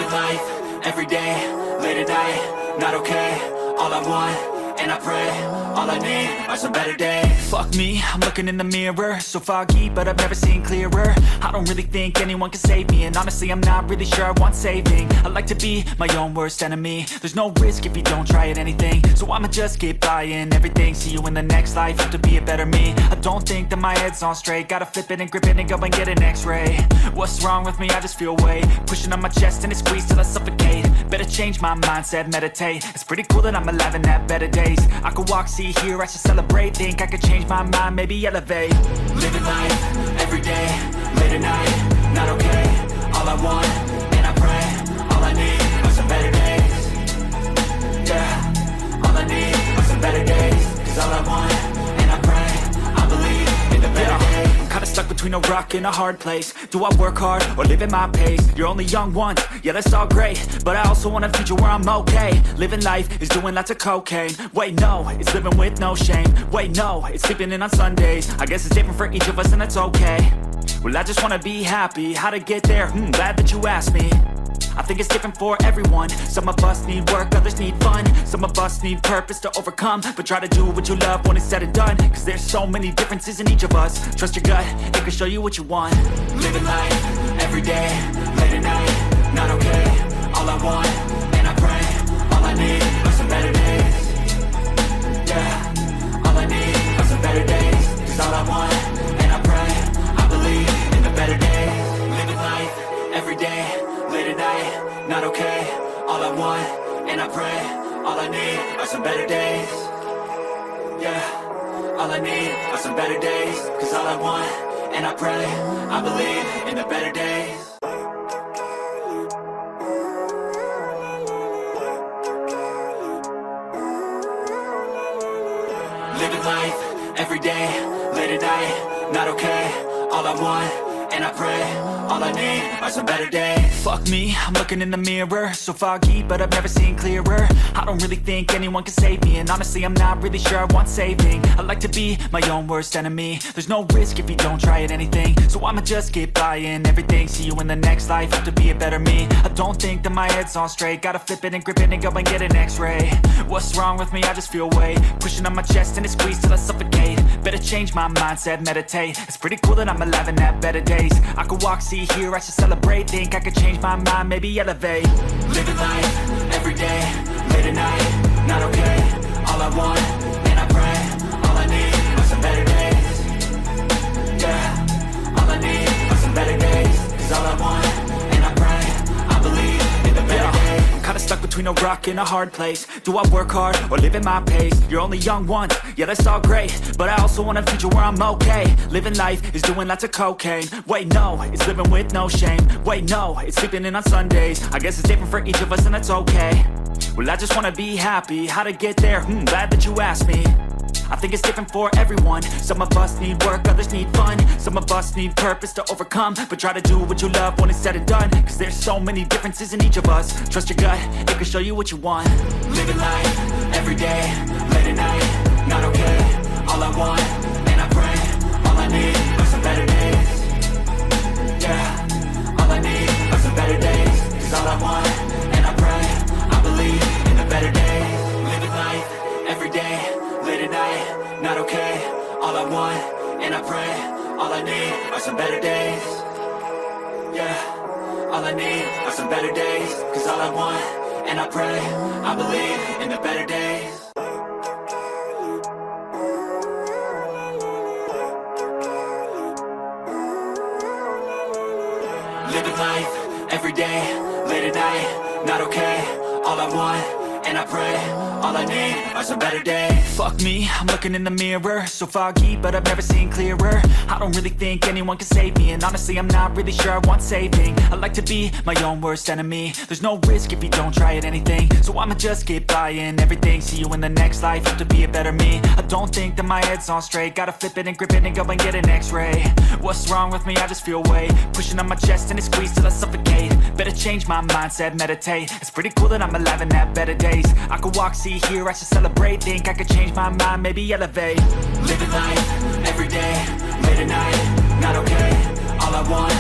Living life, everyday, late at night, not okay. All I want, and I pray, all I need are some better days. Fuck me, I'm looking in the mirror, so foggy, but I've never seen clearer. I don't really think anyone can save me, and honestly I'm not really sure I want saving. I like to be my own worst enemy. There's no risk if you don't try at anything, so I'ma just keep buying everything. See you in the next life, have to be a better me. I don't think that my head's on straight, gotta flip it and grip it and go and get an x-ray. What's wrong with me? I just feel weight pushing on my chest and it squeezes till I suffocate. Better change my mindset, meditate. It's pretty cool that I'm alive and have better days. I could walk, see, hear, I should celebrate. Think I could change my mind, maybe elevate. Living life, everyday, late at night, not okay. All I want, and I pray, all I need are some better days. Yeah, all I need are some better days. Cause all I want, and I pray, I believe in the better days. I'm kinda stuck between a rock and a hard place. Do I work hard or live at my pace? You're only young once, yeah that's all great, but I also want a future where I'm okay. Living life is doing lots of cocaine. Wait no, it's living with no shame. Wait no, it's sleeping in on Sundays. I guess it's different for each of us and that's okay. Well I just wanna be happy, how to get there? Glad that you asked me. I think it's different for everyone. Some of us need work, others need fun. Some of us need purpose to overcome. But try to do what you love when it's said and done. Cause there's so many differences in each of us. Trust your gut, it can show you what you want. Living life, everyday, late at night, not okay. All I want, and I pray, all I need are some better days. Yeah, all I need are some better days. Cause all I want, and I pray, I believe in the better days. Living life, everyday, late at night, not okay. All I want, and I pray, all I need are some better days. Yeah, all I need are some better days. Cause all I want, and I pray, I believe in the better days. Living life, everyday, late at night, not okay. All I want, and I pray, all I need are some better days. Fuck me, I'm looking in the mirror, so foggy, but I've never seen clearer. I don't really think anyone can save me, and honestly I'm not really sure I want saving. I like to be my own worst enemy. There's no risk if you don't try at anything, so I'ma just keep buying everything. See you in the next life, have to be a better me. I don't think that my head's on straight, gotta flip it and grip it and go and get an x-ray. What's wrong with me? I just feel weight pushing on my chest and it squeezes till I suffocate. Better change my mindset, meditate. It's pretty cool that I'm alive and have better days. I could walk, see, hear, I should celebrate. Think I could change my mind, maybe elevate. Living life, everyday, late at night, not okay. All I want, and I pray, all I need are some better days. Yeah, all I need are some better days. Cause all I want, and I pray, I believe in the better days. I'm kinda stuck between a rock and a hard place. Do I work hard or live at my pace? You're only young once, yeah that's all great, but I also want a future where I'm okay. Living life is doing lots of cocaine. Wait no, it's living with no shame. Wait no, it's sleeping in on Sundays. I guess it's different for each of us and that's okay. Well I just wanna be happy, how to get there? Glad that you asked me. I think it's different for everyone. Some of us need work, others need fun. Some of us need purpose to overcome. But try to do what you love when it's said and done. Cause there's so many differences in each of us. Trust your gut, it can show you what you want. Living life, everyday, late at night, not okay. All I want, and I pray, all I need are some better days. Yeah, all I need are some better days. Cause all I want, and I pray, I believe in the better days. Living life, everyday, late at night, not okay. All I want, and I pray, all I need are some better days. Yeah, all I need are some better days. Cause all I want, and I pray, I believe in the better days. Living life, everyday, late at night, not okay. All I want, and I pray, all I need are some better days. Fuck me, I'm looking in the mirror, so foggy, but I've never seen clearer. I don't really think anyone can save me, and honestly I'm not really sure I want saving. I like to be my own worst enemy. There's no risk if you don't try at anything, so I'ma just keep buying everything. See you in the next life, have to be a better me. I don't think that my head's on straight, gotta flip it and grip it and go and get an x-ray. What's wrong with me? I just feel weight pushing on my chest and it squeezes till I suffocate. Better change my mindset, meditate. It's pretty cool that I'm alive and have better days. I could walk, see, hear, I should celebrate. Think I could change my mind, maybe elevate. Living life, everyday, late at night, not okay. All I want,